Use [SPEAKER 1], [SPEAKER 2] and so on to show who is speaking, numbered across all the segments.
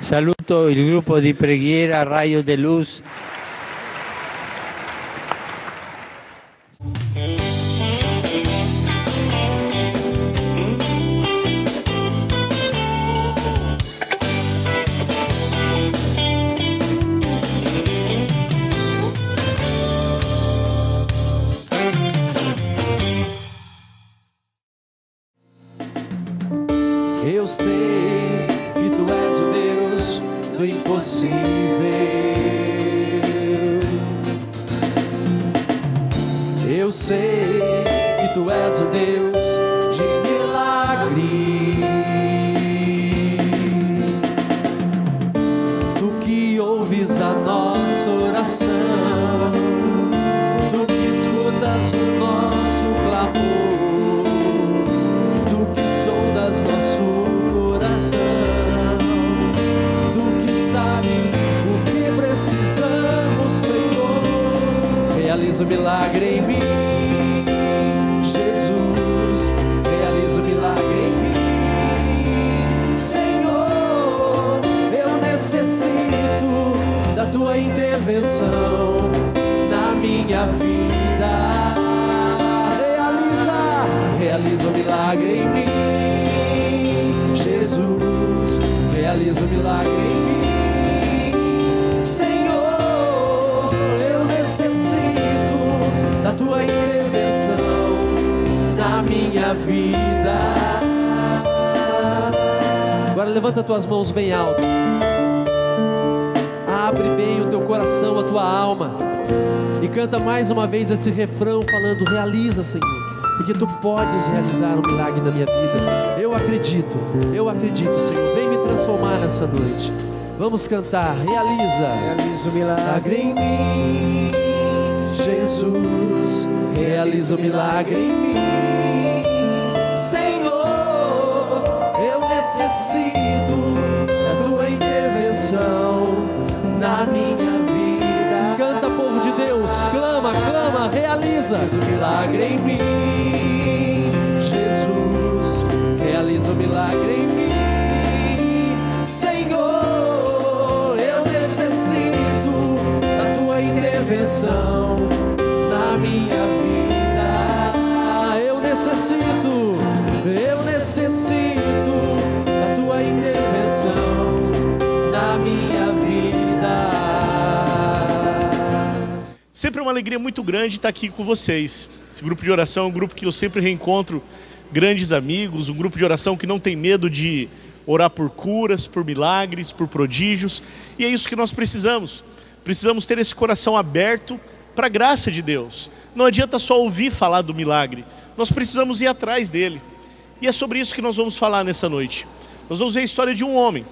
[SPEAKER 1] Saluto il gruppo di preghiera Raio de Luz.
[SPEAKER 2] Eu sei que tu és o Deus do impossível. Eu sei que tu és o Deus de milagres. Tu que ouves a nossa oração, tu que escutas o nosso clamor, tu que sondas nosso coração, tu que sabes o que precisamos, Senhor. Realiza o milagre em mim, Jesus. Realiza o milagre em mim, Senhor. Eu necessito da tua intervenção na minha vida. Realiza o milagre em mim, Jesus. Realiza o milagre em mim, Senhor. Eu necessito da tua intervenção na minha vida. Agora levanta as tuas mãos bem alto. Abre bem o teu coração, a tua alma, e canta mais uma vez esse refrão falando: realiza, Senhor, porque tu podes realizar um milagre na minha vida. Eu acredito, Senhor. Vem me transformar nessa noite. Vamos cantar. Realiza o milagre em mim, Jesus. Realiza o milagre em mim, Senhor. Eu necessito da tua intervenção na minha vida. Canta, povo de Deus, clama, clama, realiza o milagre em mim, Jesus. Realiza o milagre em mim, Senhor. Eu necessito da tua intervenção na minha vida. Eu necessito da tua intervenção na minha vida.
[SPEAKER 3] Sempre uma alegria muito grande estar aqui com vocês. Esse grupo de oração é um grupo que eu sempre reencontro grandes amigos, um grupo de oração que não tem medo de orar por curas, por milagres, por prodígios. E é isso que nós precisamos. Precisamos ter esse coração aberto para a graça de Deus. Não adianta só ouvir falar do milagre, nós precisamos ir atrás dele. E é sobre isso que nós vamos falar nessa noite. Nós vamos ver a história de um homem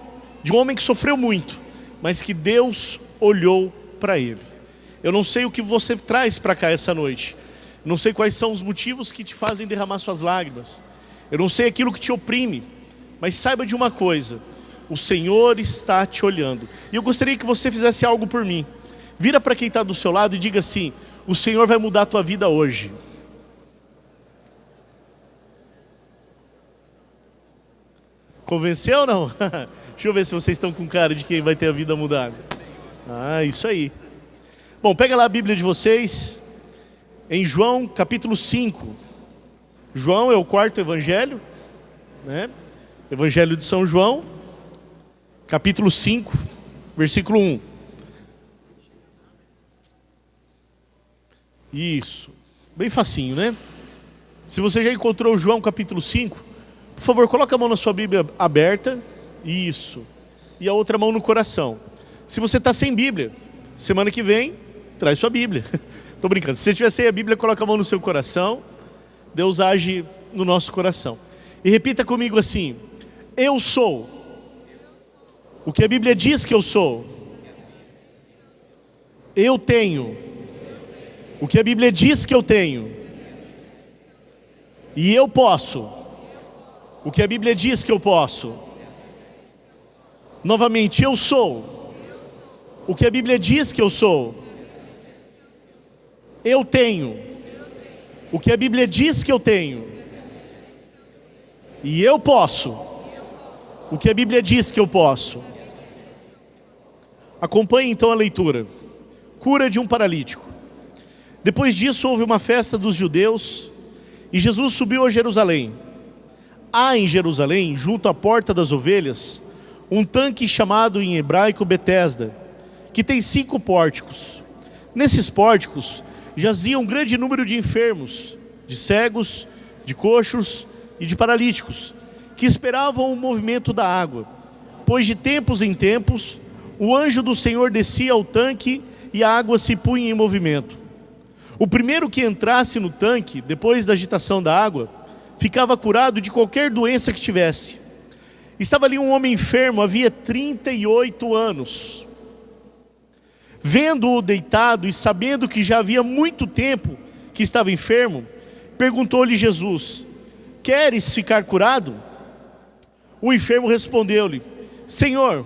[SPEAKER 3] que sofreu muito, mas que Deus olhou para ele. Eu não sei o que você traz para cá essa noite. Não sei quais são os motivos que te fazem derramar suas lágrimas. Eu não sei aquilo que te oprime. Mas saiba de uma coisa: o Senhor está te olhando. E eu gostaria que você fizesse algo por mim. Vira para quem está do seu lado e diga assim: o Senhor vai mudar a tua vida hoje. Convenceu ou não? Deixa eu ver se vocês estão com cara de quem vai ter a vida mudada. Ah, isso aí. Bom, pega lá a Bíblia de vocês, em João capítulo 5. João é o quarto evangelho, né? Evangelho de São João, capítulo 5, versículo 1. Isso, bem facinho, né? Se você já encontrou João capítulo 5, por favor, coloca a mão na sua Bíblia aberta. Isso. E a outra mão no coração. Se você está sem Bíblia, semana que vem, traz sua Bíblia. Estou brincando. Se você tiver sem a Bíblia, coloca a mão no seu coração. Deus age no nosso coração. E repita comigo assim: eu sou o que a Bíblia diz que eu sou. Eu tenho o que a Bíblia diz que eu tenho. E eu posso o que a Bíblia diz que eu posso. Novamente, eu sou o que a Bíblia diz que eu sou. Eu tenho o que a Bíblia diz que eu tenho. E eu posso o que a Bíblia diz que eu posso. Acompanhe então a leitura. Cura de um paralítico. Depois disso houve uma festa dos judeus e Jesus subiu a Jerusalém. Há em Jerusalém, junto à porta das ovelhas, um tanque chamado em hebraico Betesda, que tem 5 pórticos. Nesses pórticos jazia um grande número de enfermos, de cegos, de coxos e de paralíticos, que esperavam o movimento da água, pois de tempos em tempos o anjo do Senhor descia ao tanque e a água se punha em movimento. O primeiro que entrasse no tanque, depois da agitação da água, ficava curado de qualquer doença que tivesse. Estava ali um homem enfermo, havia 38 anos. Vendo-o deitado e sabendo que já havia muito tempo que estava enfermo, perguntou-lhe Jesus: queres ficar curado? O enfermo respondeu-lhe: Senhor,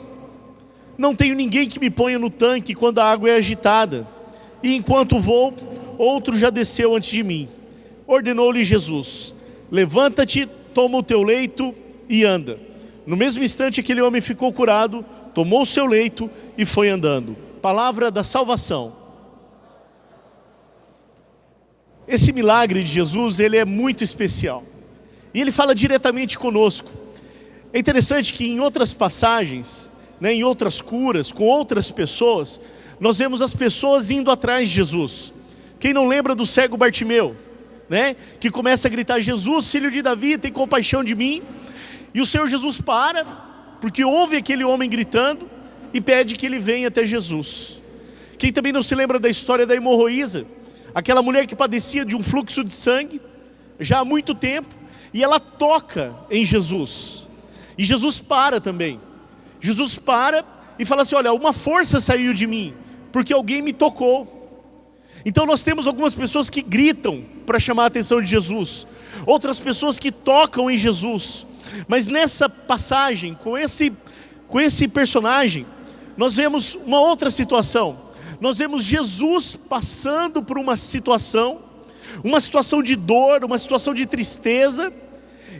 [SPEAKER 3] não tenho ninguém que me ponha no tanque quando a água é agitada, e enquanto vou, outro já desceu antes de mim. Ordenou-lhe Jesus: levanta-te, toma o teu leito e anda. No mesmo instante aquele homem ficou curado, tomou o seu leito e foi andando. Palavra da salvação. Esse milagre de Jesus, ele é muito especial. E ele fala diretamente conosco. É interessante que em outras passagens, em outras curas, com outras pessoas, nós vemos as pessoas indo atrás de Jesus. Quem não lembra do cego Bartimeu, que começa a gritar: Jesus, filho de Davi, tem compaixão de mim. E o Senhor Jesus para, porque ouve aquele homem gritando e pede que ele venha até Jesus. Quem também não se lembra da história da hemorroísa, aquela mulher que padecia de um fluxo de sangue já há muito tempo, e ela toca em Jesus, e Jesus para também. Jesus para e fala assim: olha, uma força saiu de mim, porque alguém me tocou. Então nós temos algumas pessoas que gritam para chamar a atenção de Jesus, outras pessoas que tocam em Jesus. Mas nessa passagem, com esse personagem, nós vemos uma outra situação. Nós vemos Jesus passando por uma situação de dor, uma situação de tristeza,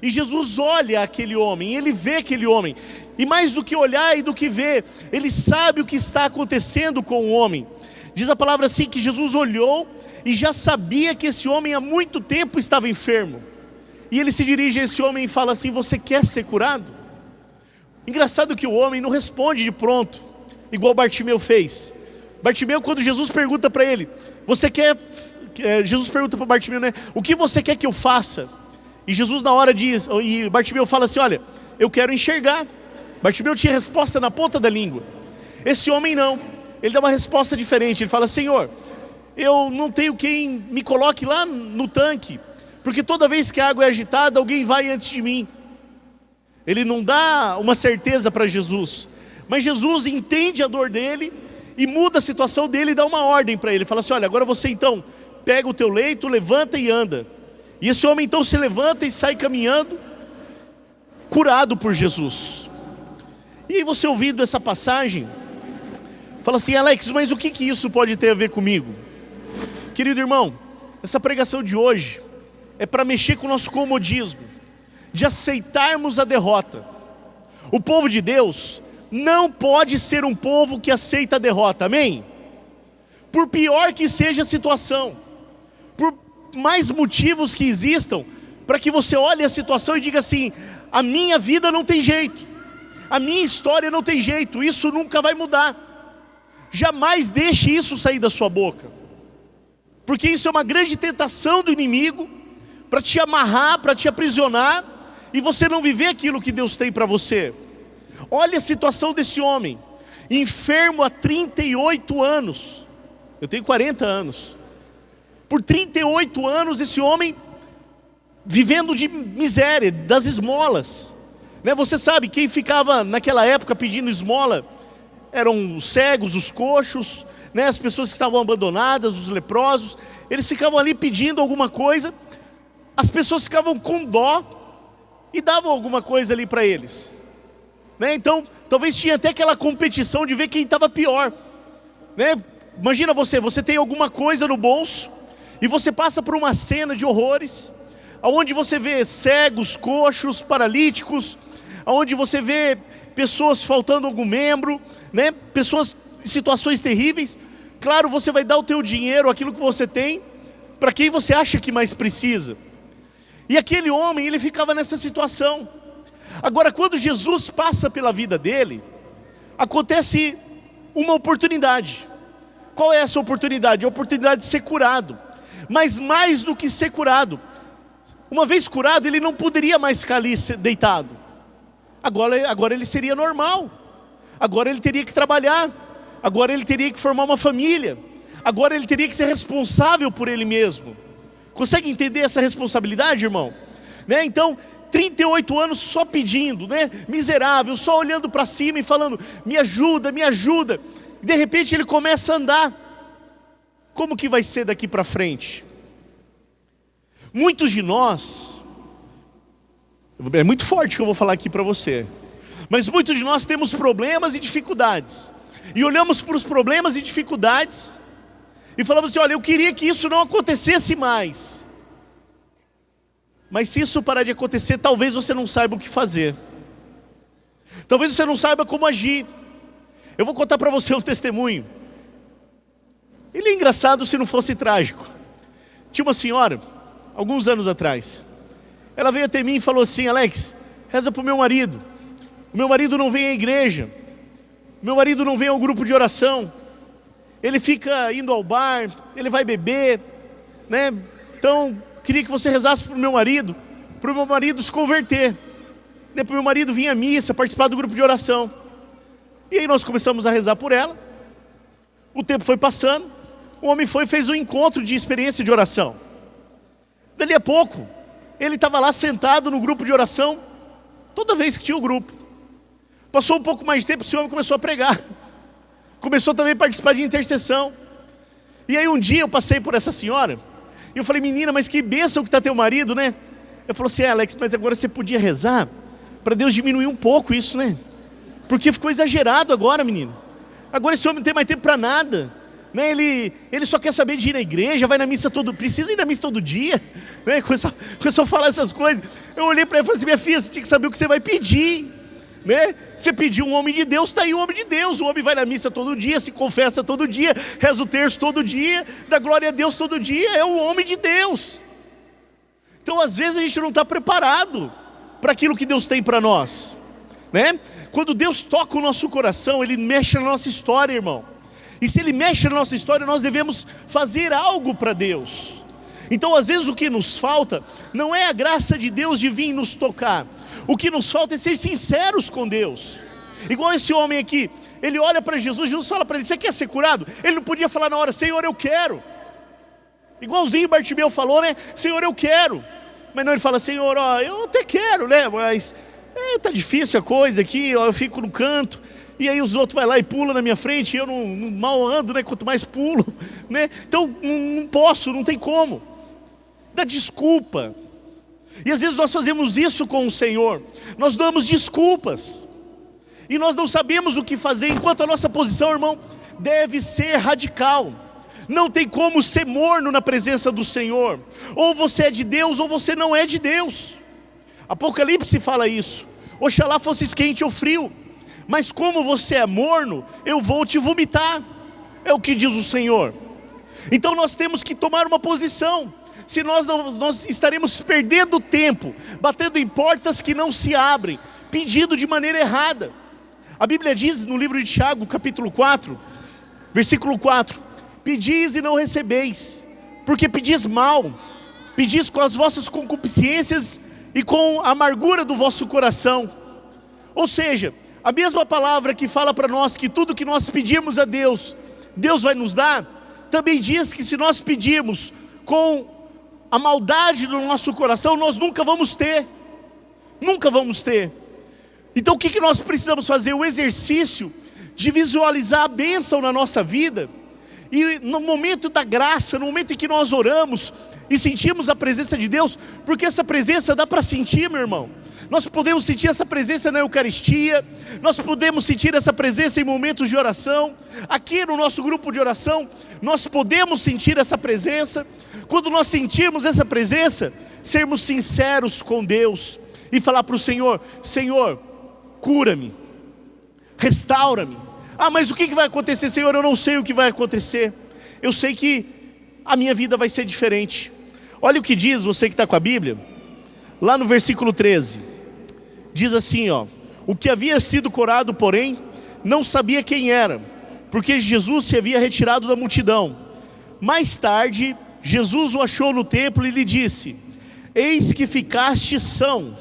[SPEAKER 3] e Jesus olha aquele homem, ele vê aquele homem, e mais do que olhar e do que ver, ele sabe o que está acontecendo com o homem. Diz a palavra assim, que Jesus olhou e já sabia que esse homem há muito tempo estava enfermo, e ele se dirige a esse homem e fala assim: você quer ser curado? Engraçado que o homem não responde de pronto, igual Bartimeu fez. Bartimeu, quando Jesus pergunta para ele, Jesus pergunta para Bartimeu, o que você quer que eu faça? E Jesus na hora diz, e Bartimeu fala assim: olha, eu quero enxergar. Bartimeu tinha resposta na ponta da língua. Esse homem não, ele dá uma resposta diferente. Ele fala: Senhor, eu não tenho quem me coloque lá no tanque, porque toda vez que a água é agitada, alguém vai antes de mim. Ele não dá uma certeza para Jesus, mas Jesus entende a dor dele e muda a situação dele e dá uma ordem para ele. Fala assim: olha, agora você então pega o teu leito, levanta e anda. E esse homem então se levanta e sai caminhando, curado por Jesus. E aí você, ouvindo essa passagem, fala assim: Alex, mas o que isso pode ter a ver comigo? Querido irmão, essa pregação de hoje é para mexer com o nosso comodismo, de aceitarmos a derrota. O povo de Deus não pode ser um povo que aceita a derrota, amém? Por pior que seja a situação, por mais motivos que existam, para que você olhe a situação e diga assim: a minha vida não tem jeito, a minha história não tem jeito, isso nunca vai mudar. Jamais deixe isso sair da sua boca, porque isso é uma grande tentação do inimigo, para te amarrar, para te aprisionar, e você não viver aquilo que Deus tem para você. Olha a situação desse homem, enfermo há 38 anos, eu tenho 40 anos, por 38 anos esse homem vivendo de miséria, das esmolas, Você sabe, quem ficava naquela época pedindo esmola eram os cegos, os coxos, as pessoas que estavam abandonadas, os leprosos. Eles ficavam ali pedindo alguma coisa, as pessoas ficavam com dó e davam alguma coisa ali para eles, Então, talvez tinha até aquela competição de ver quem estava pior, Imagina você tem alguma coisa no bolso e você passa por uma cena de horrores, onde você vê cegos, coxos, paralíticos, onde você vê pessoas faltando algum membro, pessoas em situações terríveis. Claro, você vai dar o teu dinheiro, aquilo que você tem, para quem você acha que mais precisa. E aquele homem, ele ficava nessa situação. Agora, quando Jesus passa pela vida dele, acontece uma oportunidade. Qual é essa oportunidade? A oportunidade de ser curado. Mas mais do que ser curado, uma vez curado, ele não poderia mais ficar ali deitado. Agora ele seria normal. Agora ele teria que trabalhar. Agora ele teria que formar uma família. Agora ele teria que ser responsável por ele mesmo. Consegue entender essa responsabilidade, irmão? Né? Então, 38 anos só pedindo, né? Miserável, só olhando para cima e falando, me ajuda, me ajuda. E de repente ele começa a andar. Como que vai ser daqui para frente? Muitos de nós, é muito forte o que eu vou falar aqui para você, mas muitos de nós temos problemas e dificuldades, e olhamos para os problemas e dificuldades, e falamos assim, olha, eu queria que isso não acontecesse mais. Mas se isso parar de acontecer, talvez você não saiba o que fazer. Talvez você não saiba como agir. Eu vou contar para você um testemunho. Ele é engraçado se não fosse trágico. Tinha uma senhora, alguns anos atrás. Ela veio até mim e falou assim, Alex, reza para o meu marido. O meu marido não vem à igreja. O meu marido não vem ao grupo de oração. Ele fica indo ao bar, ele vai beber, né? Então, queria que você rezasse para o meu marido se converter. Para o meu marido vir à missa, participar do grupo de oração. E aí nós começamos a rezar por ela. O tempo foi passando. O homem foi e fez um encontro de experiência de oração. Dali a pouco, ele estava lá sentado no grupo de oração, toda vez que tinha o grupo. Passou um pouco mais de tempo, esse homem começou a pregar. Começou também a participar de intercessão. E aí um dia eu passei por essa senhora, e eu falei, menina, mas que bênção que está teu marido, né? Eu falei assim, Alex, mas agora você podia rezar, para Deus diminuir um pouco isso, né? Porque ficou exagerado agora, menino. Agora esse homem não tem mais tempo para nada, né? Ele só quer saber de ir na igreja, vai na missa precisa ir na missa todo dia, né? Começou a falar essas coisas. Eu olhei para ela e falei assim, minha filha, você tinha que saber o que você vai pedir, né? Você pediu um homem de Deus, está aí o homem de Deus. O homem vai na missa todo dia, se confessa todo dia, reza o terço todo dia, dá glória a Deus todo dia, é o homem de Deus. Então às vezes a gente não está preparado para aquilo que Deus tem para nós, né? Quando Deus toca o nosso coração, Ele mexe na nossa história, irmão. E se Ele mexe na nossa história, nós devemos fazer algo para Deus. Então às vezes o que nos falta não é a graça de Deus de vir nos tocar. O que nos falta é ser sinceros com Deus. Igual esse homem aqui, ele olha para Jesus, Jesus fala para ele, você quer ser curado? Ele não podia falar na hora, Senhor, eu quero. Igualzinho Bartimeu falou, né? Senhor, eu quero. Mas não, ele fala, Senhor, ó, eu até quero, né? Mas tá difícil a coisa aqui, ó, eu fico no canto. E aí os outros vai lá e pulam na minha frente, e eu não mal ando, né? Quanto mais pulo, né? Então não posso, não tem como. Dá desculpa. E às vezes nós fazemos isso com o Senhor. Nós damos desculpas. E nós não sabemos o que fazer, enquanto a nossa posição, irmão, deve ser radical. Não tem como ser morno na presença do Senhor. Ou você é de Deus, ou você não é de Deus. Apocalipse fala isso. Oxalá fosses quente ou frio. Mas como você é morno, eu vou te vomitar. É o que diz o Senhor. Então nós temos que tomar uma posição. Se nós estaremos perdendo tempo, batendo em portas que não se abrem, pedindo de maneira errada. A Bíblia diz no livro de Tiago, capítulo 4, versículo 4, pedis e não recebeis, porque pedis mal, pedis com as vossas concupiscências e com a amargura do vosso coração. Ou seja, a mesma palavra que fala para nós que tudo que nós pedirmos a Deus, Deus vai nos dar, também diz que se nós pedirmos com a maldade do nosso coração, nós nunca vamos ter. Nunca vamos ter. Então o que nós precisamos fazer? O exercício de visualizar a bênção na nossa vida. E no momento da graça, no momento em que nós oramos e sentimos a presença de Deus, porque essa presença dá para sentir, meu irmão. Nós podemos sentir essa presença na Eucaristia, nós podemos sentir essa presença em momentos de oração. Aqui no nosso grupo de oração, nós podemos sentir essa presença. Quando nós sentirmos essa presença, sermos sinceros com Deus e falar para o Senhor, Senhor, cura-me, restaura-me, Ah, mas o que vai acontecer, Senhor? Eu não sei o que vai acontecer. Eu sei que a minha vida vai ser diferente. Olha o que diz, você que está com a Bíblia, lá no versículo 13. Diz assim, ó: o que havia sido curado, porém, não sabia quem era, porque Jesus se havia retirado da multidão. Mais tarde, Jesus o achou no templo e lhe disse: eis que ficaste são,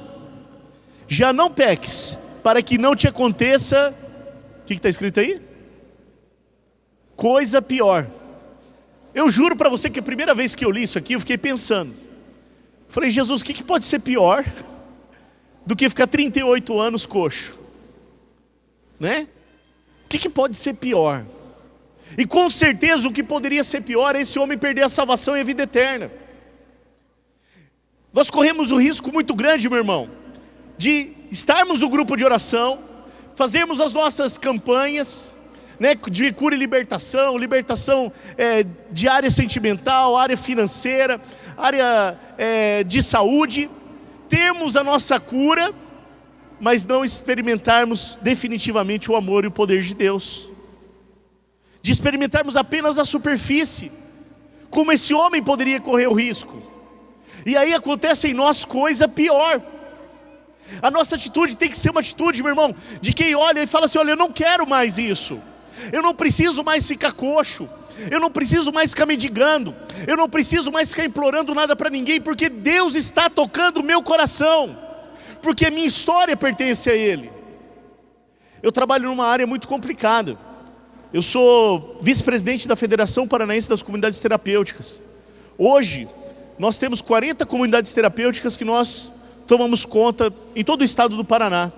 [SPEAKER 3] já não peques, para que não te aconteça, o que está escrito aí? Coisa pior. Eu juro para você que a primeira vez que eu li isso aqui, eu fiquei pensando. Falei: Jesus, o que pode ser pior do que ficar 38 anos coxo? Né? O que pode ser pior? E com certeza o que poderia ser pior é esse homem perder a salvação e a vida eterna. Nós corremos um risco muito grande, meu irmão, de estarmos no grupo de oração, fazermos as nossas campanhas, né, de cura e libertação, de área sentimental, área financeira, área de saúde, termos a nossa cura, mas não experimentarmos definitivamente o amor e o poder de Deus, de experimentarmos apenas a superfície, como esse homem poderia correr o risco. E aí acontece em nós coisa pior. A nossa atitude tem que ser uma atitude, meu irmão, de quem olha e fala assim: olha, eu não quero mais isso, eu não preciso mais ficar coxo, eu não preciso mais ficar mendigando, eu não preciso mais ficar implorando nada para ninguém, porque Deus está tocando o meu coração, porque a minha história pertence a Ele. Eu trabalho numa área muito complicada. Eu sou vice-presidente da Federação Paranaense das Comunidades Terapêuticas. Hoje nós temos 40 comunidades terapêuticas que nós tomamos conta em todo o estado do Paraná.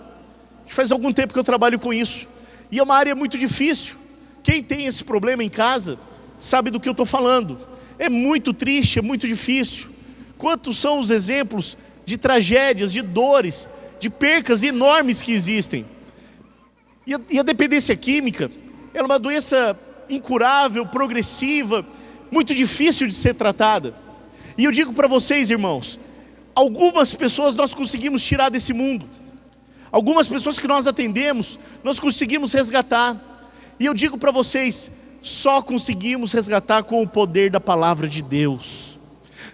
[SPEAKER 3] Faz algum tempo que eu trabalho com isso, e é uma área muito difícil. Quem tem esse problema em casa sabe do que eu estou falando. É muito triste, é muito difícil. Quantos são os exemplos de tragédias, de dores, de percas enormes que existem. E a dependência química, ela é uma doença incurável, progressiva, muito difícil de ser tratada. E eu digo para vocês, irmãos, algumas pessoas nós conseguimos tirar desse mundo. Algumas pessoas que nós atendemos, nós conseguimos resgatar. E eu digo para vocês, só conseguimos resgatar com o poder da palavra de Deus.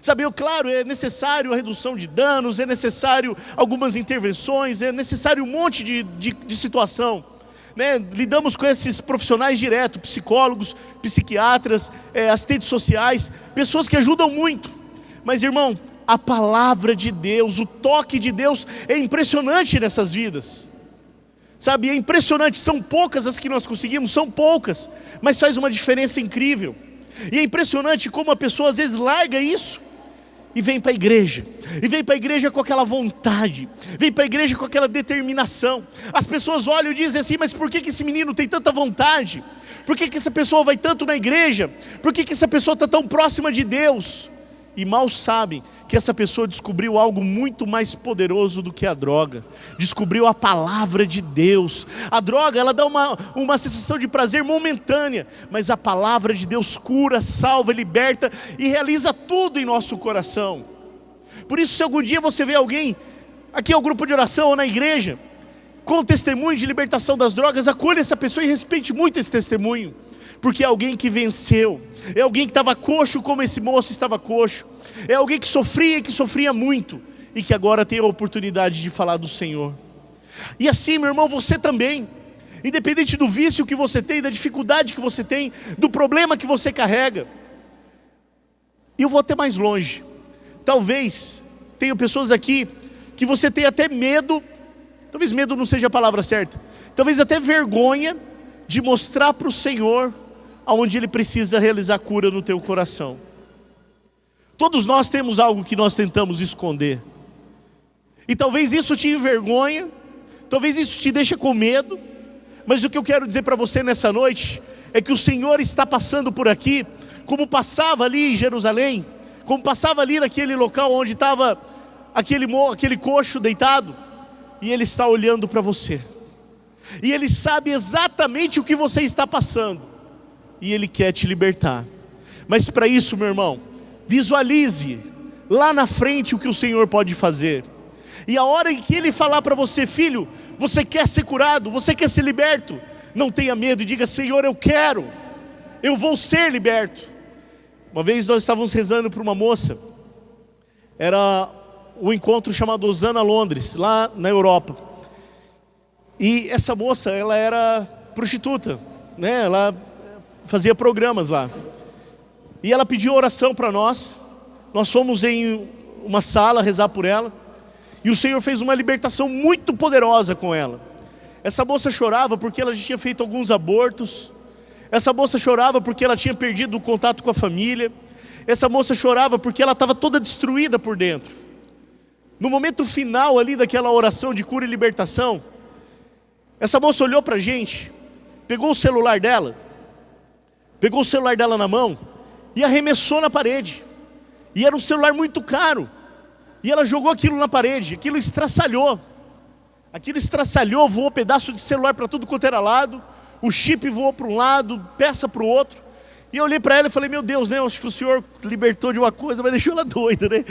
[SPEAKER 3] Sabe, claro, é necessário a redução de danos, é necessário algumas intervenções, é necessário um monte de situação, né? Lidamos com esses profissionais direto, psicólogos, psiquiatras, assistentes sociais, pessoas que ajudam muito. Mas, irmão, a palavra de Deus, o toque de Deus é impressionante nessas vidas. Sabe, é impressionante, são poucas as que nós conseguimos, são poucas, mas faz uma diferença incrível. E é impressionante como a pessoa às vezes larga isso e vem para a igreja, e vem para a igreja com aquela vontade, vem para a igreja com aquela determinação. As pessoas olham e dizem assim: mas por que esse menino tem tanta vontade? Por que essa pessoa vai tanto na igreja? Por que essa pessoa está tão próxima de Deus? E mal sabem que essa pessoa descobriu algo muito mais poderoso do que a droga. Descobriu a palavra de Deus. A droga, ela dá uma sensação de prazer momentânea, mas a palavra de Deus cura, salva, liberta e realiza tudo em nosso coração. Por isso, se algum dia você vê alguém aqui ao grupo de oração ou na igreja com testemunho de libertação das drogas, acolha essa pessoa e respeite muito esse testemunho, porque é alguém que venceu, é alguém que estava coxo como esse moço estava coxo, é alguém que sofria muito, e que agora tem a oportunidade de falar do Senhor. E assim, meu irmão, você também, independente do vício que você tem, da dificuldade que você tem, do problema que você carrega. E eu vou até mais longe. Talvez tenham pessoas aqui que você tem até medo, talvez medo não seja a palavra certa, talvez até vergonha de mostrar para o Senhor aonde Ele precisa realizar cura no teu coração. Todos nós temos algo que nós tentamos esconder, e talvez isso te envergonha, talvez isso te deixe com medo, mas o que eu quero dizer para você nessa noite é que o Senhor está passando por aqui, como passava ali em Jerusalém, como passava ali naquele local onde estava aquele coxo deitado, e Ele está olhando para você, e Ele sabe exatamente o que você está passando, e Ele quer te libertar. Mas para isso, meu irmão, visualize lá na frente o que o Senhor pode fazer. E a hora em que Ele falar para você: filho, você quer ser curado, você quer ser liberto, não tenha medo e diga: Senhor, eu vou ser liberto. Uma vez nós estávamos rezando para uma moça, era um encontro chamado Osana Londres, lá na Europa. E essa moça, ela era prostituta, né? Ela fazia programas lá. E ela pediu oração para nós. Nós fomos em uma sala rezar por ela. E o Senhor fez uma libertação muito poderosa com ela. Essa moça chorava porque ela já tinha feito alguns abortos. Essa moça chorava porque ela tinha perdido o contato com a família. Essa moça chorava porque ela estava toda destruída por dentro. No momento final ali daquela oração de cura e libertação, essa moça olhou para a gente, pegou o celular dela na mão e arremessou na parede. E era um celular muito caro. E ela jogou aquilo na parede, aquilo estraçalhou, voou pedaço de celular para tudo quanto era lado, o chip voou para um lado, peça para o outro. E eu olhei para ela e falei: meu Deus, né? Acho que o Senhor libertou de uma coisa, mas deixou ela doida, né?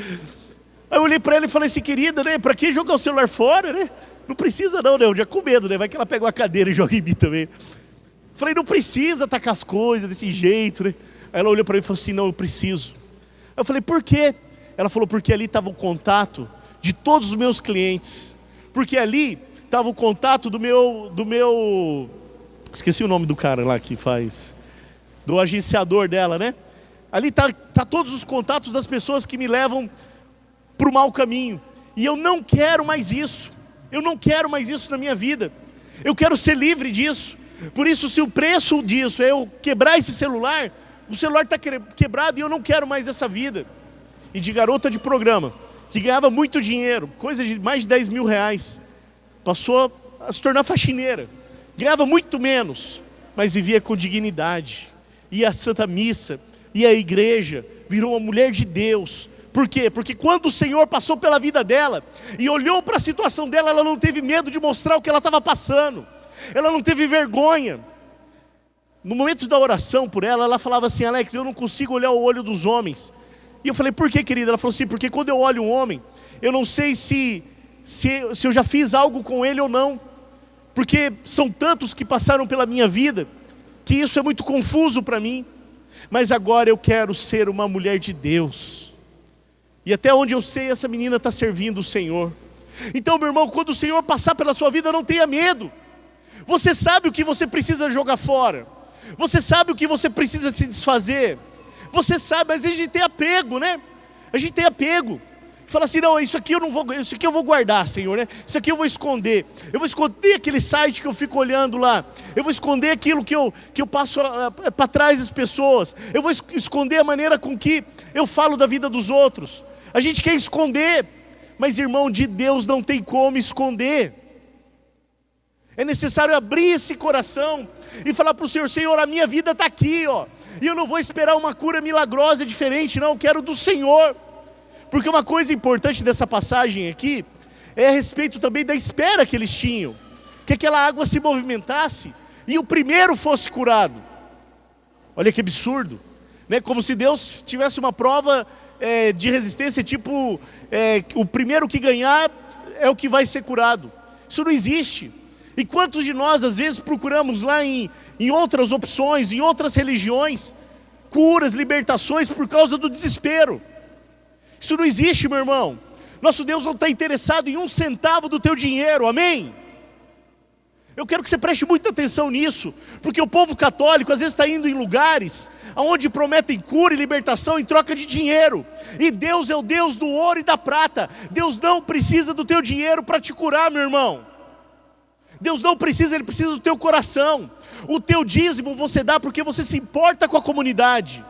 [SPEAKER 3] Aí eu olhei para ela e falei assim: querida, né? Para que jogar o celular fora, né? Não precisa não, né? Eu já com medo, né? Vai que ela pega uma cadeira e joga em mim também. Falei: não precisa tacar as coisas desse jeito, né? Aí ela olhou para mim e falou assim: não, eu preciso. Aí eu falei: por quê? Ela falou: porque ali estava o contato de todos os meus clientes. Porque ali estava o contato do meu... Esqueci o nome do cara lá que faz... do agenciador dela, né? Ali tá todos os contatos das pessoas que me levam para o mau caminho. E eu não quero mais isso. Eu não quero mais isso na minha vida. Eu quero ser livre disso. Por isso, se o preço disso é eu quebrar esse celular, o celular está quebrado e eu não quero mais essa vida. E de garota de programa, que ganhava muito dinheiro, coisa de mais de 10 mil reais, passou a se tornar faxineira. Ganhava muito menos, mas vivia com dignidade. Ia à Santa Missa, ia à igreja, virou uma mulher de Deus. Por quê? Porque quando o Senhor passou pela vida dela e olhou para a situação dela, ela não teve medo de mostrar o que ela estava passando. Ela não teve vergonha. No momento da oração por ela, ela falava assim: Alex, eu não consigo olhar o olho dos homens. E eu falei: por que, querida? Ela falou assim: porque quando eu olho um homem, eu não sei se eu já fiz algo com ele ou não. Porque são tantos que passaram pela minha vida, que isso é muito confuso para mim. Mas agora eu quero ser uma mulher de Deus. E até onde eu sei, essa menina está servindo o Senhor. Então, meu irmão, quando o Senhor passar pela sua vida, não tenha medo. Você sabe o que você precisa jogar fora. Você sabe o que você precisa se desfazer. Você sabe, mas a gente tem apego, né? A gente tem apego. Fala assim: não, isso aqui eu não vou, isso aqui eu vou guardar, Senhor, né? Isso aqui eu vou esconder. Eu vou esconder aquele site que eu fico olhando lá. Eu vou esconder aquilo que eu passo para trás das pessoas. Eu vou esconder a maneira com que eu falo da vida dos outros. A gente quer esconder, mas irmão, de Deus não tem como esconder. É necessário abrir esse coração e falar para o Senhor: Senhor, a minha vida está aqui, ó. E eu não vou esperar uma cura milagrosa diferente, não, eu quero do Senhor. Porque uma coisa importante dessa passagem aqui é a respeito também da espera que eles tinham, que aquela água se movimentasse e o primeiro fosse curado. Olha que absurdo, né? Como se Deus tivesse uma prova de resistência, tipo, o primeiro que ganhar é o que vai ser curado. Isso não existe. E quantos de nós às vezes procuramos lá em outras opções, em outras religiões, curas, libertações por causa do desespero. Isso não existe, meu irmão. Nosso Deus não está interessado em 1 centavo do teu dinheiro, amém? Eu quero que você preste muita atenção nisso, porque o povo católico às vezes está indo em lugares onde prometem cura e libertação em troca de dinheiro. E Deus é o Deus do ouro e da prata. Deus não precisa do teu dinheiro para te curar, meu irmão. Deus não precisa, Ele precisa do teu coração. O teu dízimo você dá porque você se importa com a comunidade,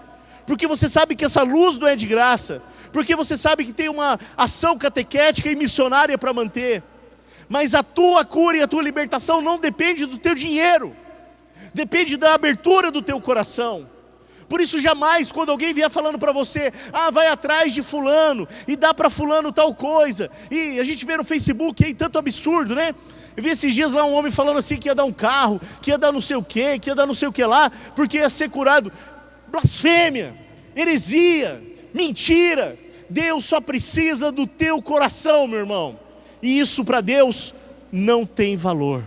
[SPEAKER 3] porque você sabe que essa luz não é de graça, porque você sabe que tem uma ação catequética e missionária para manter. Mas a tua cura e a tua libertação não depende do teu dinheiro, depende da abertura do teu coração. Por isso jamais, quando alguém vier falando para você: vai atrás de fulano, e dá para fulano tal coisa, e a gente vê no Facebook aí tanto absurdo, né? Eu vi esses dias lá um homem falando assim que ia dar um carro, que ia dar não sei o que, que ia dar não sei o que lá, porque ia ser curado. Blasfêmia, heresia, mentira. Deus só precisa do teu coração, meu irmão. E isso para Deus não tem valor.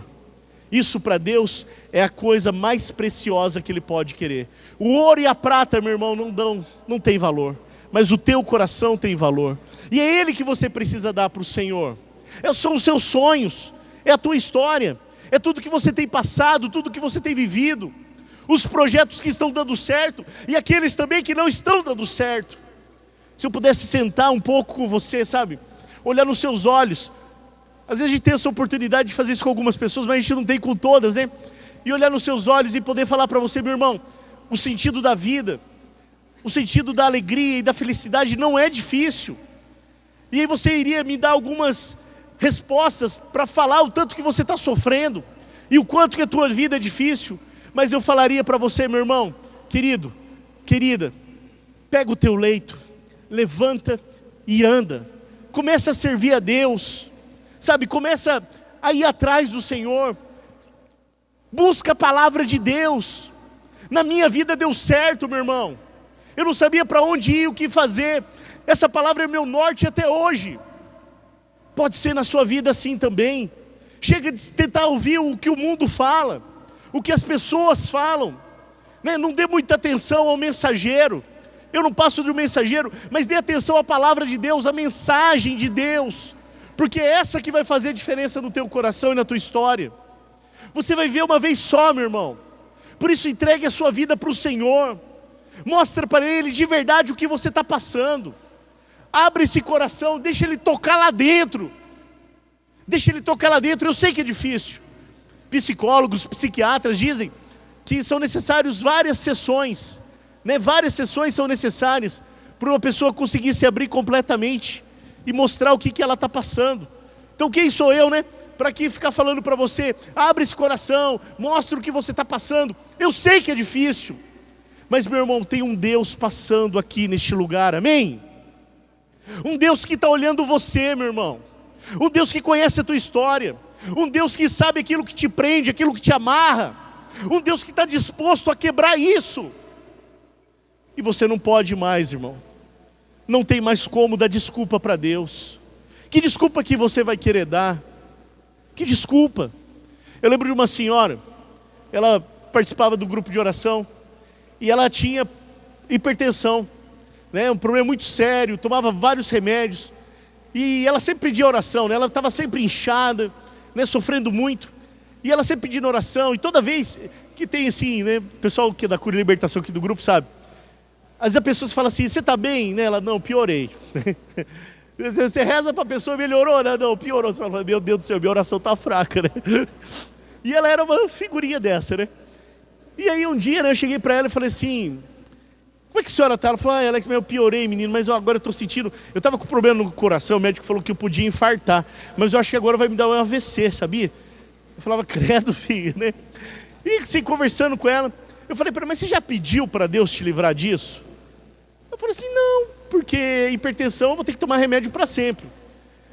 [SPEAKER 3] Isso para Deus é a coisa mais preciosa que Ele pode querer. O ouro e a prata, meu irmão, não tem valor, mas o teu coração tem valor. E é Ele que você precisa dar para o Senhor. São os seus sonhos, é a tua história, é tudo que você tem passado, tudo que você tem vivido, os projetos que estão dando certo e aqueles também que não estão dando certo. Se eu pudesse sentar um pouco com você, sabe, olhar nos seus olhos. Às vezes a gente tem essa oportunidade de fazer isso com algumas pessoas, mas a gente não tem com todas, né? E olhar nos seus olhos e poder falar para você, meu irmão, o sentido da vida, o sentido da alegria e da felicidade não é difícil. E aí você iria me dar algumas respostas para falar o tanto que você está sofrendo e o quanto que a tua vida é difícil. Mas eu falaria para você, meu irmão, querido, querida, pega o teu leito, levanta e anda. Começa a servir a Deus, sabe, começa a ir atrás do Senhor. Busca a palavra de Deus. Na minha vida deu certo, meu irmão. Eu não sabia para onde ir, o que fazer. Essa palavra é meu norte até hoje. Pode ser na sua vida assim também. Chega de tentar ouvir o que o mundo fala, o que as pessoas falam, né? Não dê muita atenção ao mensageiro. Eu não passo de um mensageiro, mas dê atenção à palavra de Deus, à mensagem de Deus, porque é essa que vai fazer diferença no teu coração e na tua história. Você vai ver uma vez só, meu irmão. Por isso entregue a sua vida para o Senhor. Mostra para Ele de verdade o que você está passando. Abre esse coração, deixa Ele tocar lá dentro. Deixa Ele tocar lá dentro. Eu sei que é difícil. Psicólogos, psiquiatras dizem que são necessárias várias sessões, né? Várias sessões são necessárias para uma pessoa conseguir se abrir completamente e mostrar o que ela está passando. Então quem sou eu, né? Para que ficar falando para você, abre esse coração, mostra o que você está passando. Eu sei que é difícil, mas meu irmão, tem um Deus passando aqui neste lugar, amém? Um Deus que está olhando você, meu irmão. Um Deus que conhece a tua história. Um Deus que sabe aquilo que te prende, aquilo que te amarra. Um Deus que está disposto a quebrar isso. E você não pode mais, irmão. Não tem mais como dar desculpa para Deus. Que desculpa que você vai querer dar? Que desculpa. Eu lembro de uma senhora, ela participava do grupo de oração, e ela tinha hipertensão, né? Um problema muito sério, tomava vários remédios, e ela sempre pedia oração, né? Ela estava sempre inchada, né? Sofrendo muito, e ela sempre pedindo oração, e toda vez que tem assim, né? O pessoal que é da Cura e Libertação aqui do grupo sabe, às vezes a pessoa fala assim, você está bem? Né? Ela, não, piorei. Você reza para a pessoa, melhorou? Não, piorou. Você fala, meu Deus do céu, minha oração está fraca, né? E ela era uma figurinha dessa, né? E aí um dia, né, eu cheguei para ela e falei assim, como é que a senhora está? Ela falou, Alex, eu piorei, menino, mas agora eu estou sentindo, eu estava com problema no coração, o médico falou que eu podia infartar, mas eu acho que agora vai me dar um AVC, sabia? Eu falava, credo, filho, né? E assim, conversando com ela, eu falei para ela, mas você já pediu para Deus te livrar disso? Eu falei assim, não, porque hipertensão eu vou ter que tomar remédio para sempre.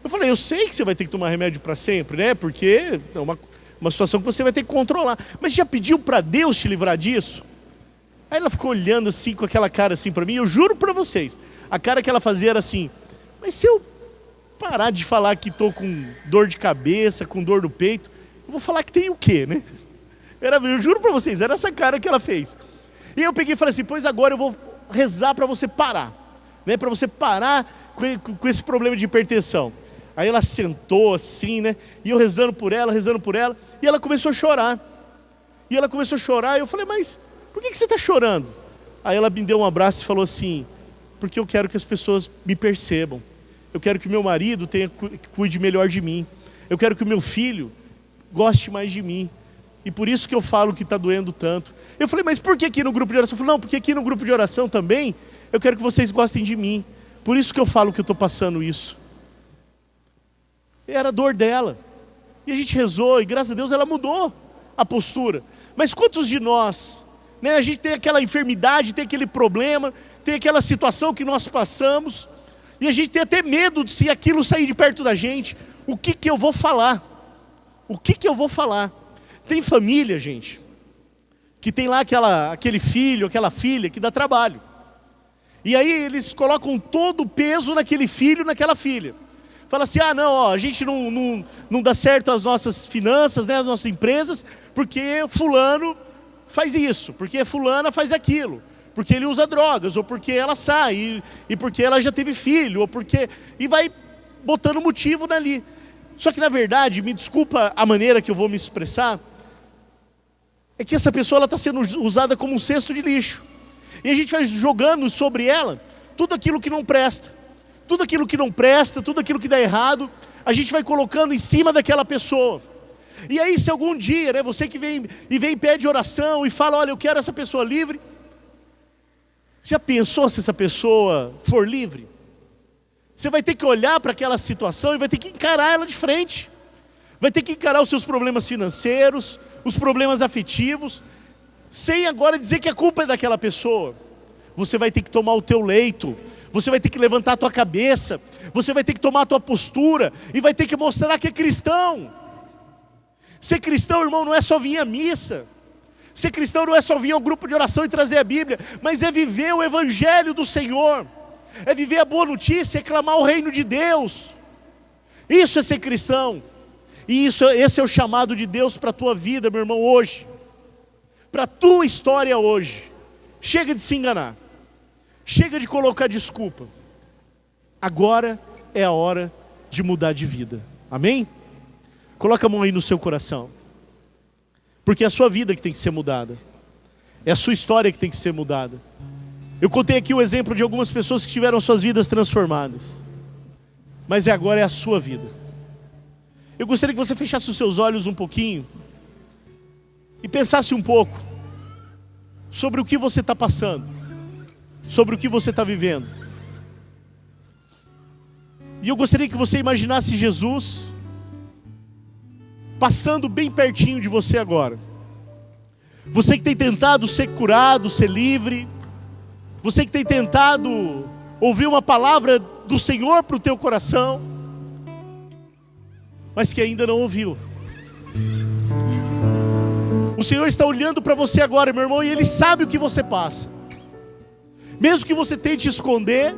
[SPEAKER 3] Eu falei, eu sei que você vai ter que tomar remédio para sempre, né? Porque é uma situação que você vai ter que controlar. Mas já pediu para Deus te livrar disso? Aí ela ficou olhando assim, com aquela cara assim para mim, eu juro para vocês, a cara que ela fazia era assim, mas se eu parar de falar que estou com dor de cabeça, com dor no peito, eu vou falar que tem o quê, né? Eu juro para vocês, era essa cara que ela fez. E eu peguei e falei assim, pois agora eu vou rezar para você parar, né? Para você parar com esse problema de hipertensão. Aí ela sentou assim, né? E eu rezando por ela, e ela começou a chorar. E eu falei, mas por que você está chorando? Aí ela me deu um abraço e falou assim, porque eu quero que as pessoas me percebam. Eu quero que meu marido cuide melhor de mim. Eu quero que o meu filho goste mais de mim. E por isso que eu falo que está doendo tanto. Eu falei, mas por que aqui no grupo de oração? Eu falei, não, porque aqui no grupo de oração também, eu quero que vocês gostem de mim. Por isso que eu falo que eu estou passando isso. Era a dor dela. E a gente rezou, e graças a Deus ela mudou a postura. Mas quantos de nós, né, a gente tem aquela enfermidade, tem aquele problema, tem aquela situação que nós passamos, e a gente tem até medo de se aquilo sair de perto da gente. O que eu vou falar? O que eu vou falar? Tem família, gente, que tem lá aquele filho, aquela filha que dá trabalho. E aí eles colocam todo o peso naquele filho, naquela filha. Fala assim, não, ó, a gente não dá certo as nossas finanças, né, as nossas empresas, porque fulano faz isso, porque fulana faz aquilo, porque ele usa drogas, ou porque ela sai, e porque ela já teve filho, ou porque... E vai botando motivo dali. Só que na verdade, me desculpa a maneira que eu vou me expressar, é que essa pessoa está sendo usada como um cesto de lixo. E a gente vai jogando sobre ela tudo aquilo que não presta. Tudo aquilo que não presta, tudo aquilo que dá errado, a gente vai colocando em cima daquela pessoa. E aí se algum dia, né, você que vem e pede oração e fala, olha, eu quero essa pessoa livre. Já pensou se essa pessoa for livre? Você vai ter que olhar para aquela situação e vai ter que encarar ela de frente. Vai ter que encarar os seus problemas financeiros, os problemas afetivos, sem agora dizer que a culpa é daquela pessoa. Você vai ter que tomar o teu leito, você vai ter que levantar a tua cabeça, você vai ter que tomar a tua postura, e vai ter que mostrar que é cristão. Ser cristão, irmão, não é só vir à missa. Ser cristão não é só vir ao grupo de oração e trazer a Bíblia, mas é viver o Evangelho do Senhor. É viver a boa notícia, é clamar o reino de Deus. Isso é ser cristão. E esse é o chamado de Deus para a tua vida, meu irmão, hoje. Para a tua história hoje. Chega de se enganar. Chega de colocar desculpa. Agora é a hora de mudar de vida. Amém? Coloca a mão aí no seu coração. Porque é a sua vida que tem que ser mudada. É a sua história que tem que ser mudada. Eu contei aqui o exemplo de algumas pessoas que tiveram suas vidas transformadas. Mas agora é a sua vida. Eu gostaria que você fechasse os seus olhos um pouquinho e pensasse um pouco sobre o que você está passando, sobre o que você está vivendo. E eu gostaria que você imaginasse Jesus passando bem pertinho de você agora. Você que tem tentado ser curado, ser livre. Você que tem tentado ouvir uma palavra do Senhor para o teu coração, mas que ainda não ouviu. O Senhor está olhando para você agora, meu irmão, e Ele sabe o que você passa. Mesmo que você tente esconder,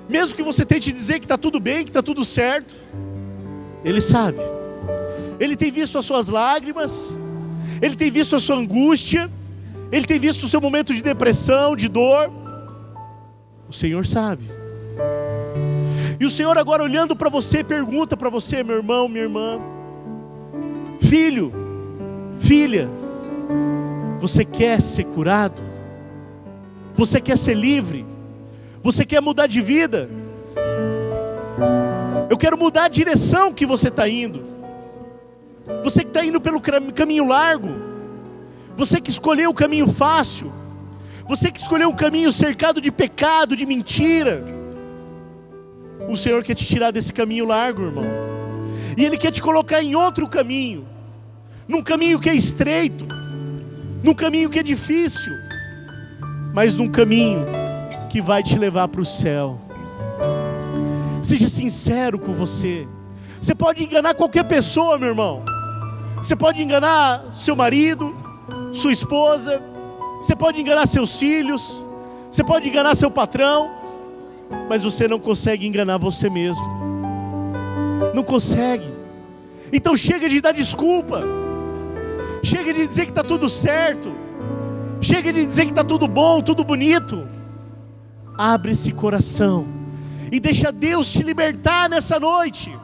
[SPEAKER 3] mesmo que você tente dizer que está tudo bem, que está tudo certo, Ele sabe. Ele tem visto as suas lágrimas, Ele tem visto a sua angústia, Ele tem visto o seu momento de depressão, de dor. O Senhor sabe. E o Senhor agora olhando para você, pergunta para você, meu irmão, minha irmã: filho, filha, você quer ser curado? Você quer ser livre? Você quer mudar de vida? Eu quero mudar a direção que você está indo. Você que está indo pelo caminho largo, você que escolheu o caminho fácil, você que escolheu um caminho cercado de pecado, de mentira, o Senhor quer te tirar desse caminho largo, irmão. E Ele quer te colocar em outro caminho, num caminho que é estreito, num caminho que é difícil, mas num caminho que vai te levar para o céu. Seja sincero com você. Você pode enganar qualquer pessoa, meu irmão. Você pode enganar seu marido, sua esposa, você pode enganar seus filhos, você pode enganar seu patrão, mas você não consegue enganar você mesmo. Não consegue. Então chega de dar desculpa. Chega de dizer que está tudo certo. Chega de dizer que está tudo bom, tudo bonito. Abre esse coração e deixa Deus te libertar nessa noite.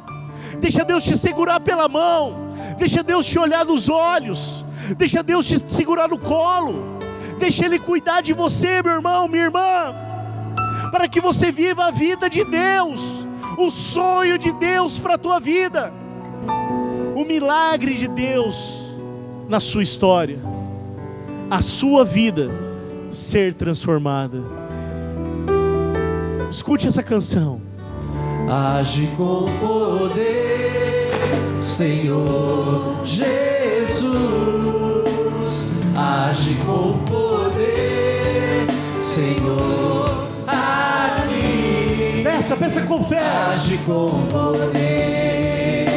[SPEAKER 3] Deixa Deus te segurar pela mão. Deixa Deus te olhar nos olhos. Deixa Deus te segurar no colo. Deixa Ele cuidar de você, meu irmão, minha irmã, para que você viva a vida de Deus, o sonho de Deus para a tua vida, o milagre de Deus na sua história, a sua vida ser transformada. Escute essa canção.
[SPEAKER 2] Age com poder, Senhor Jesus. Age com poder, Senhor, aqui.
[SPEAKER 3] Peça com fé.
[SPEAKER 2] Age com poder,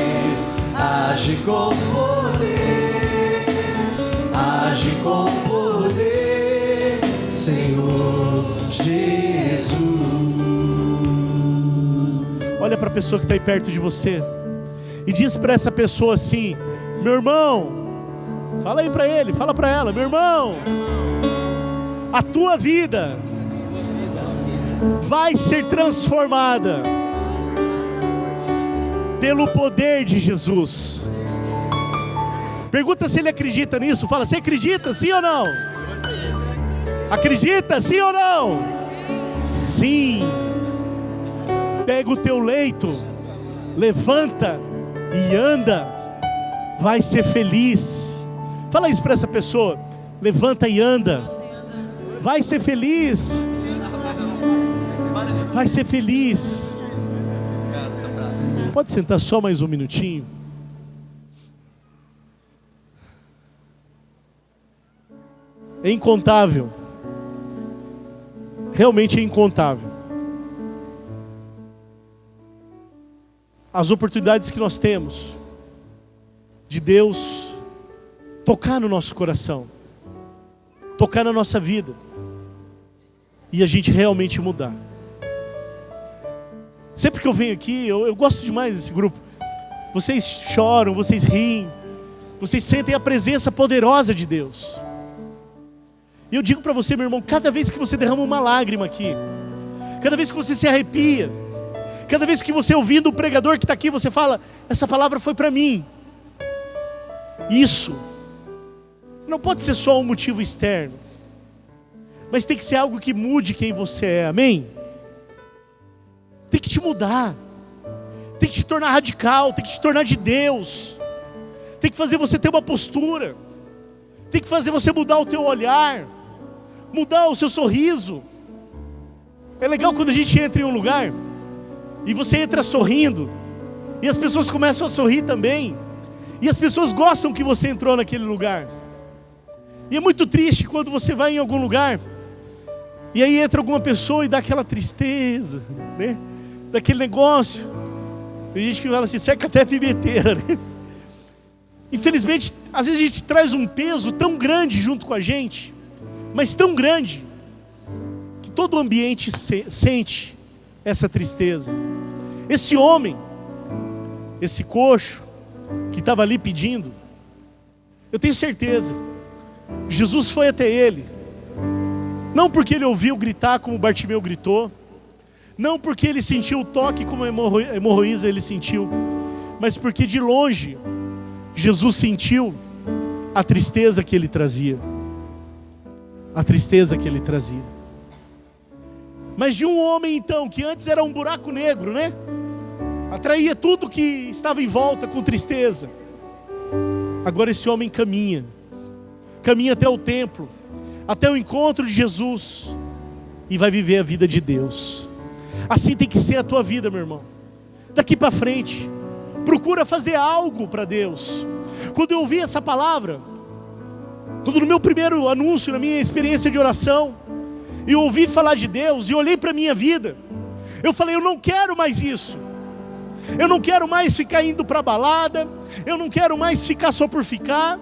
[SPEAKER 2] age com poder, age com poder, Senhor Jesus.
[SPEAKER 3] Olha para a pessoa que está aí perto de você e diz para essa pessoa assim: meu irmão, fala aí para ele, fala para ela: meu irmão, a tua vida vai ser transformada pelo poder de Jesus. Pergunta se ele acredita nisso. Fala: você acredita, sim ou não? Acredita, sim ou não? Sim. Pega o teu leito, levanta e anda. Vai ser feliz. Fala isso para essa pessoa: levanta e anda. Vai ser feliz. Vai ser feliz. Pode sentar só mais um minutinho. É incontável. Realmente é incontável as oportunidades que nós temos de Deus tocar no nosso coração, tocar na nossa vida, e a gente realmente mudar. Sempre que eu venho aqui, eu gosto demais desse grupo. Vocês choram, vocês riem, vocês sentem a presença poderosa de Deus. E eu digo para você, meu irmão, cada vez que você derrama uma lágrima aqui, cada vez que você se arrepia, cada vez que você ouvindo o pregador que está aqui, você fala: essa palavra foi para mim. Isso não pode ser só um motivo externo, mas tem que ser algo que mude quem você é, amém? Tem que te mudar, tem que te tornar radical, tem que te tornar de Deus, tem que fazer você ter uma postura, tem que fazer você mudar o teu olhar, mudar o seu sorriso. É legal quando a gente entra em um lugar e você entra sorrindo, e as pessoas começam a sorrir também, e as pessoas gostam que você entrou naquele lugar. E é muito triste quando você vai em algum lugar e aí entra alguma pessoa e dá aquela tristeza, né? Daquele negócio. Tem gente que fala assim: seca até a pimenteira, né? Infelizmente, às vezes a gente traz um peso tão grande junto com a gente, mas tão grande, que todo o ambiente sente essa tristeza. Esse homem, esse coxo, que estava ali pedindo, eu tenho certeza, Jesus foi até ele, não porque ele ouviu gritar como Bartimeu gritou, não porque ele sentiu o toque como a hemorroísa ele sentiu, mas porque de longe Jesus sentiu a tristeza que ele trazia. A tristeza que ele trazia. Mas de um homem então, que antes era um buraco negro, né? Atraía tudo que estava em volta com tristeza. Agora esse homem caminha até o templo, até o encontro de Jesus, e vai viver a vida de Deus. Assim tem que ser a tua vida, meu irmão. Daqui para frente, procura fazer algo para Deus. Quando eu ouvi essa palavra, quando no meu primeiro anúncio, na minha experiência de oração, eu ouvi falar de Deus e olhei para a minha vida, eu falei: eu não quero mais isso. Eu não quero mais ficar indo para balada, eu não quero mais ficar só por ficar,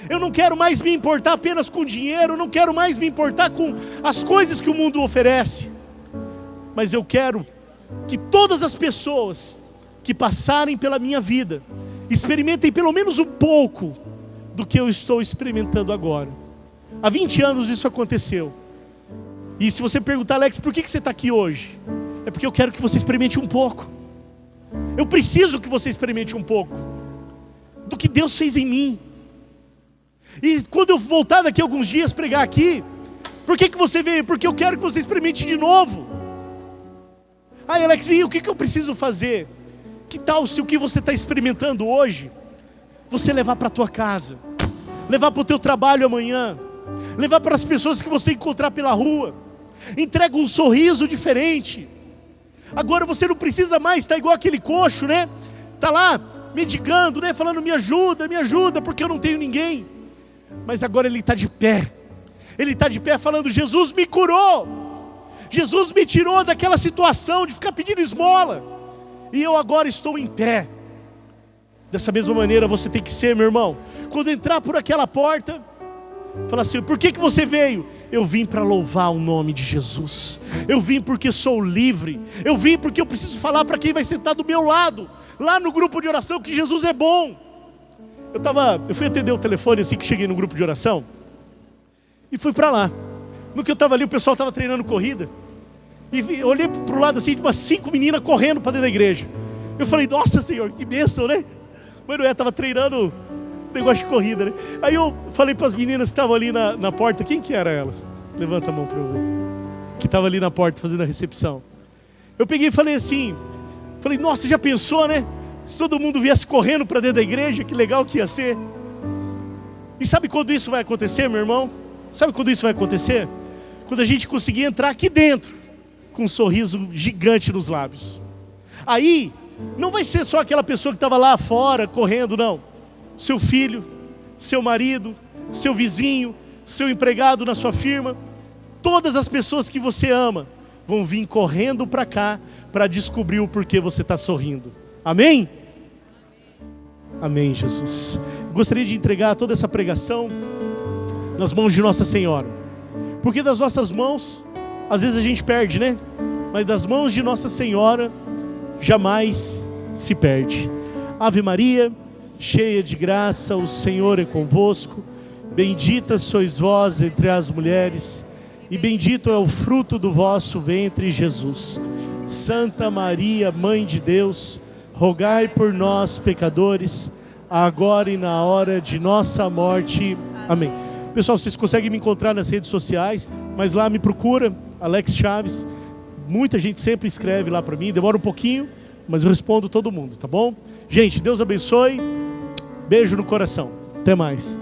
[SPEAKER 3] eu não quero mais me importar apenas com dinheiro, eu não quero mais me importar com as coisas que o mundo oferece, mas eu quero que todas as pessoas que passarem pela minha vida experimentem pelo menos um pouco do que eu estou experimentando agora. Há 20 anos isso aconteceu. E se você perguntar: Alex, por que você está aqui hoje? É porque eu quero que você experimente um pouco. Eu preciso que você experimente um pouco do que Deus fez em mim. E quando eu voltar daqui a alguns dias pregar aqui, por que você veio? Porque eu quero que você experimente de novo. Alex, e o que eu preciso fazer? Que tal se o que você está experimentando hoje, você levar para a tua casa, levar para o teu trabalho amanhã, levar para as pessoas que você encontrar pela rua, entrega um sorriso diferente. Agora você não precisa mais estar igual aquele coxo, né? Está lá mendigando, né? Falando: me ajuda, porque eu não tenho ninguém. Mas agora ele está de pé. Ele está de pé falando: Jesus me curou. Jesus me tirou daquela situação de ficar pedindo esmola, e eu agora estou em pé. Dessa mesma maneira você tem que ser, meu irmão. Quando entrar por aquela porta, fala assim: por que você veio? eu vim para louvar o nome de Jesus. Eu vim porque sou livre. Eu vim porque eu preciso falar para quem vai sentar do meu lado, lá no grupo de oração, que Jesus é bom. Eu fui atender o telefone assim que cheguei no grupo de oração, e fui para lá. No que eu estava ali, o pessoal estava treinando corrida, e olhei para o lado assim, de umas 5 meninas correndo para dentro da igreja. Eu falei, nossa Senhor, que bênção, né? Mas não é, estava treinando negócio de corrida, né? Aí eu falei para as meninas que estavam ali na porta, quem que eram elas? Levanta a mão para eu ver. Que estava ali na porta fazendo a recepção. Eu peguei e falei assim, nossa, já pensou, né? Se todo mundo viesse correndo para dentro da igreja, que legal que ia ser. E sabe quando isso vai acontecer, meu irmão? Sabe quando isso vai acontecer? Quando a gente conseguir entrar aqui dentro, com um sorriso gigante nos lábios. Aí, não vai ser só aquela pessoa que estava lá fora, correndo, não. Seu filho, seu marido, seu vizinho, seu empregado na sua firma, todas as pessoas que você ama, vão vir correndo para cá, para descobrir o porquê você está sorrindo. Amém? Amém, Jesus. Gostaria de entregar toda essa pregação nas mãos de Nossa Senhora, porque das nossas mãos, às vezes a gente perde, né? Mas das mãos de Nossa Senhora, jamais se perde. Ave Maria, cheia de graça, o Senhor é convosco. Bendita sois vós entre as mulheres, e bendito é o fruto do vosso ventre, Jesus. Santa Maria, Mãe de Deus, rogai por nós, pecadores, agora e na hora de nossa morte. Amém. Pessoal, vocês conseguem me encontrar nas redes sociais, mas lá me procura, Alex Chaves. Muita gente sempre escreve lá para mim, demora um pouquinho, mas eu respondo todo mundo, tá bom? Gente, Deus abençoe. Beijo no coração. Até mais.